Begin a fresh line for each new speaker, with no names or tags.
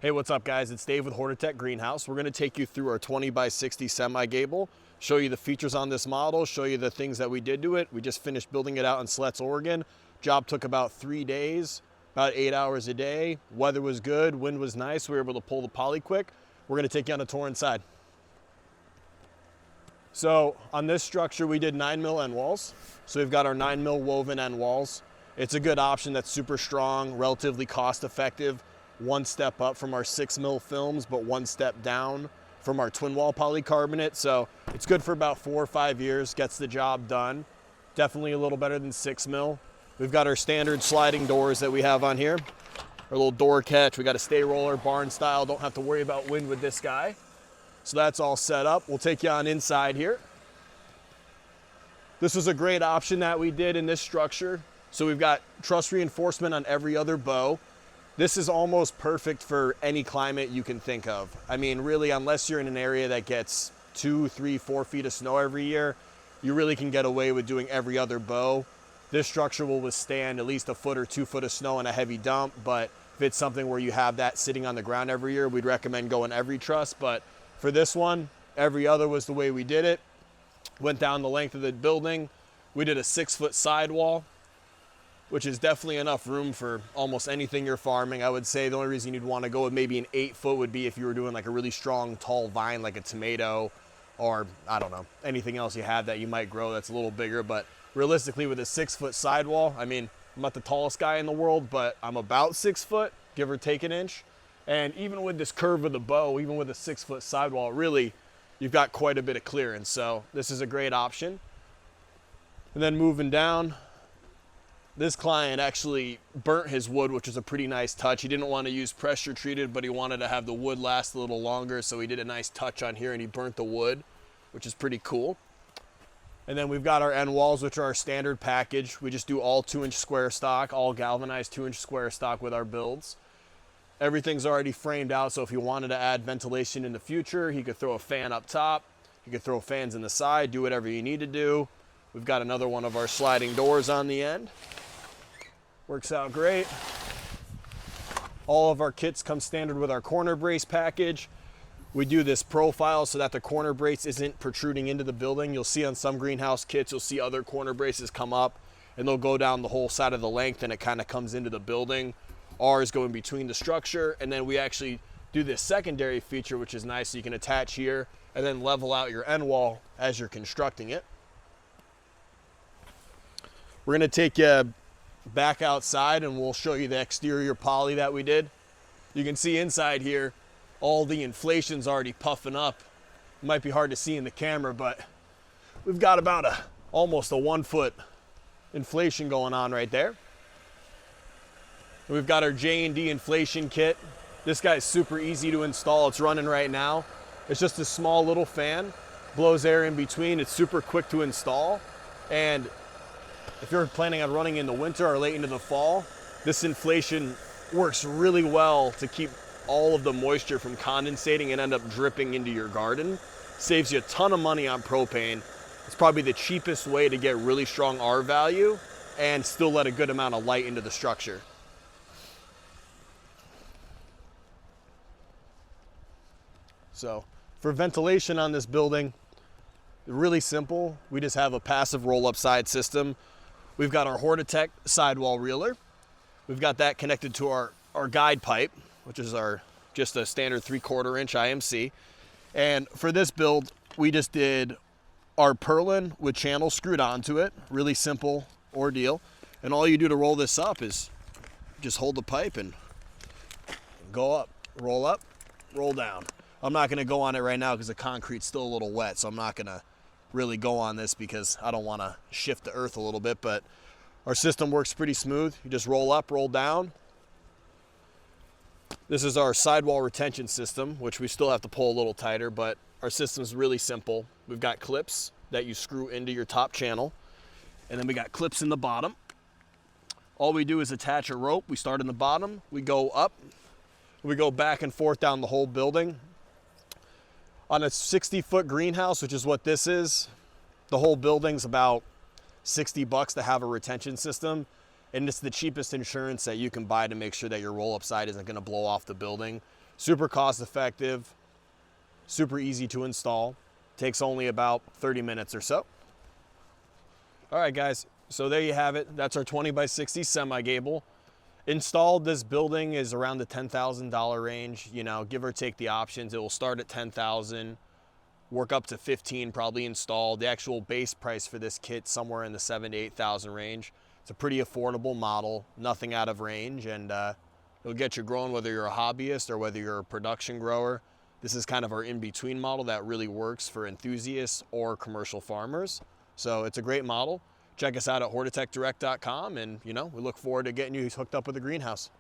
Hey, what's up guys? It's Dave with Hortitech Greenhouse. We're gonna take you through our 20 by 60 semi-gable, show you the features on this model, show you the things that we did to it. We just finished building it out in Slets, Oregon. Job took about 3 days, about 8 hours a day. Weather was good, wind was nice. We were able to pull the poly quick. We're gonna take you on a tour inside. So on this structure, we did 9mm end walls. So we've got our 9mm woven end walls. It's a good option that's super strong, relatively cost effective. One step up from our 6mm films, but one step down from our twin wall polycarbonate. So it's good for about 4 or 5 years, gets the job done. Definitely a little better than 6mm. We've got our standard sliding doors that we have on here. Our little door catch, we got a stay roller, barn style, don't have to worry about wind with this guy. So that's all set up. We'll take you on inside here. This was a great option that we did in this structure. So we've got truss reinforcement on every other bow. This is almost perfect for any climate you can think of. I mean, really, unless you're in an area that gets 2, 3, 4 feet of snow every year, you really can get away with doing every other bow. This structure will withstand at least 1 foot or 2 foot of snow in a heavy dump, but if it's something where you have that sitting on the ground every year, we'd recommend going every truss. But for this one, every other was the way we did it. Went down the length of the building. We did a 6-foot sidewall, which is definitely enough room for almost anything you're farming. I would say the only reason you'd want to go with maybe an 8-foot would be if you were doing like a really strong tall vine like a tomato, or I don't know, anything else you have that you might grow that's a little bigger. But realistically, with a 6-foot sidewall, I mean, I'm not the tallest guy in the world, but I'm about 6 foot, give or take an inch. And even with this curve of the bow, even with a 6-foot sidewall, really, you've got quite a bit of clearance. So this is a great option. And then moving down, this client actually burnt his wood, which was a pretty nice touch. He didn't want to use pressure treated, but he wanted to have the wood last a little longer. So he did a nice touch on here and he burnt the wood, which is pretty cool. And then we've got our end walls, which are our standard package. We just do all 2-inch square stock, all galvanized 2-inch square stock with our builds. Everything's already framed out. So if you wanted to add ventilation in the future, he could throw a fan up top. You could throw fans in the side, do whatever you need to do. We've got another one of our sliding doors on the end. Works out great. All of our kits come standard with our corner brace package. We do this profile so that the corner brace isn't protruding into the building. You'll see on some greenhouse kits, you'll see other corner braces come up and they'll go down the whole side of the length and it kind of comes into the building. Ours go in between the structure, and then we actually do this secondary feature, which is nice. So you can attach here and then level out your end wall as you're constructing it. We're gonna take you back outside and we'll show you the exterior poly that we did. You can see inside here, all the inflation's already puffing up. It might be hard to see in the camera, but we've got about almost a 1-foot inflation going on right there. And we've got our J&D inflation kit. This guy's super easy to install. It's running right now. It's just a small little fan, blows air in between. It's super quick to install. And if you're planning on running in the winter or late into the fall, this inflation works really well to keep all of the moisture from condensating and end up dripping into your garden. Saves you a ton of money on propane. It's probably the cheapest way to get really strong R value and still let a good amount of light into the structure. So for ventilation on this building, really simple. We just have a passive roll-up side system. We've got our Hortitech sidewall reeler. We've got that connected to our guide pipe, which is just a standard 3/4 inch IMC. And for this build, we just did our purlin with channels screwed onto it. Really simple ordeal. And all you do to roll this up is just hold the pipe and go up, roll down. I'm not gonna go on it right now because the concrete's still a little wet, so I'm not gonna really go on this because I don't want to shift the earth a little bit, but our system works pretty smooth. You just roll up, roll down. This is our sidewall retention system, which we still have to pull a little tighter, but our system's really simple. We've got clips that you screw into your top channel, and then we got clips in the bottom. All we do is attach a rope. We start in the bottom, we go up, we go back and forth down the whole building. On a 60-foot greenhouse, which is what this is, the whole building's about $60 to have a retention system. And it's the cheapest insurance that you can buy to make sure that your roll-up side isn't gonna blow off the building. Super cost effective, super easy to install. Takes only about 30 minutes or so. All right, guys, so there you have it. That's our 20 by 60 semi-gable. Installed, this building is around the $10,000 range, you know, give or take the options. It will start at 10,000, work up to 15 probably installed. The actual base price for this kit somewhere in the 7,000 to 8,000 range. It's a pretty affordable model, nothing out of range, and it'll get you growing whether you're a hobbyist or whether you're a production grower. This is kind of our in-between model that really works for enthusiasts or commercial farmers. So it's a great model. Check us out at hortitechdirect.com, and you know, we look forward to getting you hooked up with a greenhouse.